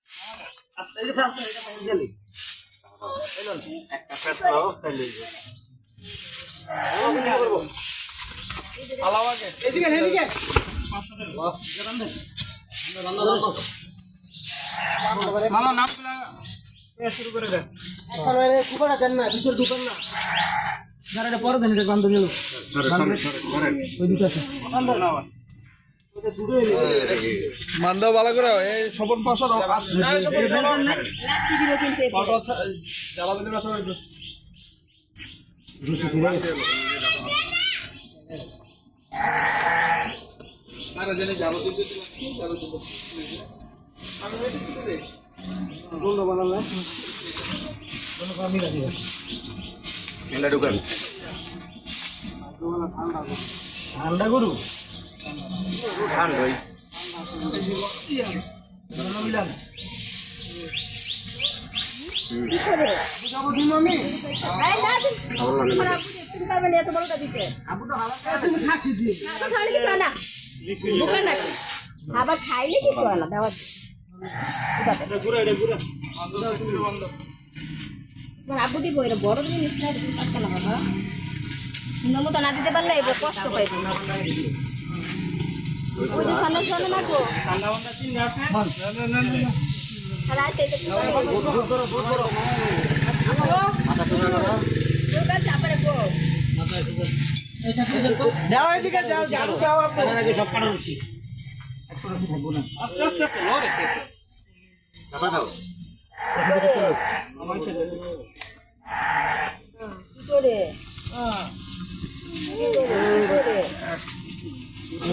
আস্তে আস্তে আস্তে এটা পানি গেলি এলন একটা পেছাও খাইলে ও কি করব আলাও আগে এদিকে এদিকে 500 টাকা বাহ জান দে রান্না মামা নামগুলা শুরু করে দে এখন এর কুবাটা দেন না ভিতর ঢুকান না যারা পরে দেন এটা বন্ধ গেল ওই দুটো আছে বন্ধ না ওটা শুরু হইছে মানদাও ভালো করে এই সবন পাশা দাও লাত্তি দিল কিন্তু ফটো জ্বালা দিলে ব্যথা হবে রুচি ফিরে গেছে আরে জানি জ্বালা দিতে জ্বালা দিতে আমি মেডিসিন দে বন্ধ বানালে কোনো কামই রাখি এন্ডা ঢুকান ঠান্ডা গরু ঠান্ডা ভাই মিলান কি করে যাবো দিন আমি এই না তোমার আপু একটু পারবে না এত বড়টা দিতে আবু তো হালাকা তুমি খাসি দি না খাইলে কিছু হয় না বুকা না আবার খাইলে কিছু হয় না দাওয়াত এটা ঘুরে এটা ঘুরে তোমার আপু দিব এটা বড় জিনিস না তুমি পারতে না বাবা সুন্দর মতো না দিতে পারলে এবার কষ্ট পাইবে ওই যে সামনে সামনে নাকো ঠান্ডা বন্ধা চিনি আছে আর আছে এটা কি করে মাথা টুকা করো দুর্গা চাপারে গো যাও এদিকে যাও ঝাড়ু দাও আপু আগে সব কাটা উঠছি একটু রাখি থাকবো না আস্তে আস্তে আস্তে লরে কথা দাও আমার ছেলে কি করে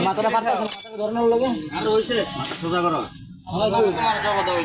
মাথাটা পারতে মাথাকে ধরানোর লাগে আর হইছে মাথা সোজা করো তোমার জবাব দাও